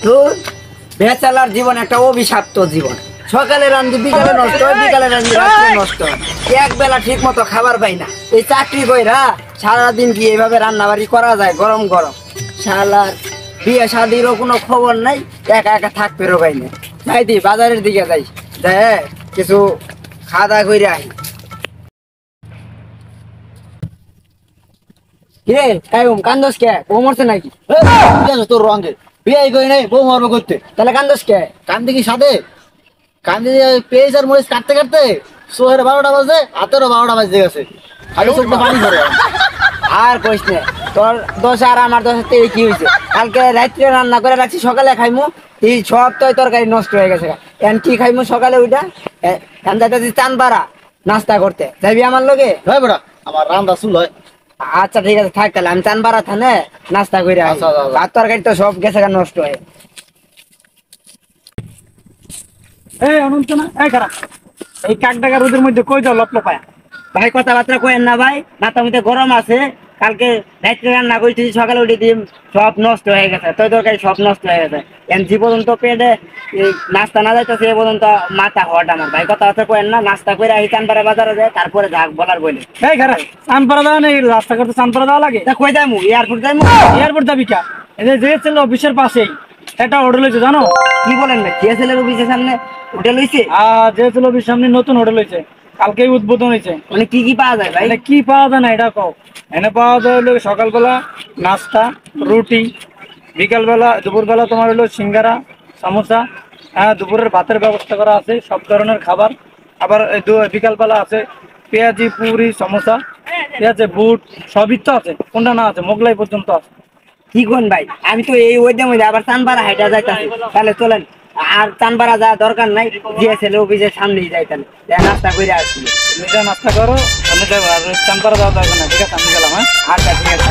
তোর বেচালার জীবন একটা অভিশপ্ত জীবন। সকালে রান্ধি বিকালে নষ্ট হয়, বিকালে রান্ধি রাত্রে নষ্ট হয়। এক বেলা ঠিক মতো খাবার পাই না। এই চাকরি কইরা সারাদিন কি এইভাবে রান্না বাড়ি করা যায়? গরম গরম শালার বিয়ে শাদিরও কোনো খবর নাই, একা একা থাকতে পাই না। যাই দি বাজারের দিকে যাই, যাই কিছু খাওয়া দাওয়া করে আই। কিরে কাইম কান্দোস কে? বউ মরছে নাকি? তোর রঙে বিয়ে করি নাই, বউ মরবে করতে। তাহলে কান্দোস কে? কান্দি কি সাথে কান্দি পেঁয়াজ আর মরিচ কাটতে কাটতে সোহের 12টা বাজে, হাতেরও 12টা বাজতে গেছে। খালি চোখটা পানি ধরে। আর কইস না, তোর দোষ আর আমার দোষের থেকে কি হয়েছে? কালকে রাত্রে রান্না করে রাখছি, সকালে খাইমু এই সব তো তরকারি নষ্ট হয়ে গেছে। এখন কি খাইমু সকালে? ওইটা এখন যাইতেছি চানপাড়া নাস্তা করতে, যাবি আমার লগে? ভাই বেড়া আমার রান্না চুল হয়। আচ্ছা ঠিক আছে, থাক তাহলে আমি চানপাড়া থানে নাস্তা করে আসি। আচ্ছা, আচ্ছা। ভাত তরকারি তো সব গেছে গা নষ্ট হয়ে। এই অনন্ত না, এই খারাপ এই কাক ডাকা রোদের মধ্যে কই যাও লপলপায়া? ভাই কথাবার্তা কয়েন না ভাই, মাথার মধ্যে গরম আছে। কালকে রাত্রে রান্না করেছি, সকালে উঠে দিয়ে সব নষ্ট হয়ে গেছে, তো তরকারি সব নষ্ট হয়ে গেছে। এখন যে পর্যন্ত পেটে নাস্তা না যাইতেছে এ পর্যন্ত মাথা হট আমার। ভাই কথাবার্তা কয়েন না, নাস্তা করে আহি চানপাড়া বাজারে যায়, তারপরে যাক বলার বলে। এই খারাপ চানপাড়া দেওয়া নেই, রাস্তা করতে চানপাড়া দেওয়া লাগে। তা কই যাইমু? এয়ারপোর্ট যাইমু? এয়ারপোর্ট যাবি কা? এই যে ছিল অফিসের পাশেই একটা হোটেল হয়েছে জানো? কি বলেন না, ছেলের অফিসের সামনে হোটেল হইছে? যে ছিল অফিস সামনে নতুন হোটেল হয়েছে, কালকেই উদ্বোধন হয়েছে। মানে কি কি পাওয়া যায় ভাই? এনে কি পাওয়া যায় না এটা কও? এনে পাওয়া যায় হলো সকালবেলা নাস্তা রুটি, বিকালবেলা দুপুরবেলা তোমার হলো সিঙ্গারা সমোসা, হ্যাঁ দুপুরের ভাতের ব্যবস্থা করা আছে, সব ধরনের খাবার। আবার বিকালবেলা আছে পেঁয়াজি পুরি সমোসা, ঠিক আছে, বুট সবই তো আছে, কোনটা না আছে? মোগলাই পর্যন্ত আছে। কি কোন ভাই, আমি তো এই ওইটার মধ্যে আবার চানপাড়া হাইটা যাইতাছি। তাহলে চলেন, আর চানপাড়া যাওয়া দরকার নাই, ছেলে অফিসের সামনেই যাই, তাহলে নাস্তা করে আসছি। নিজে নাস্তা করো, আমি যাবো আর চানপাড়া যাওয়া দরকার না, ঠিক আছে আমি গেলাম। হ্যাঁ আচ্ছা ঠিক আছে।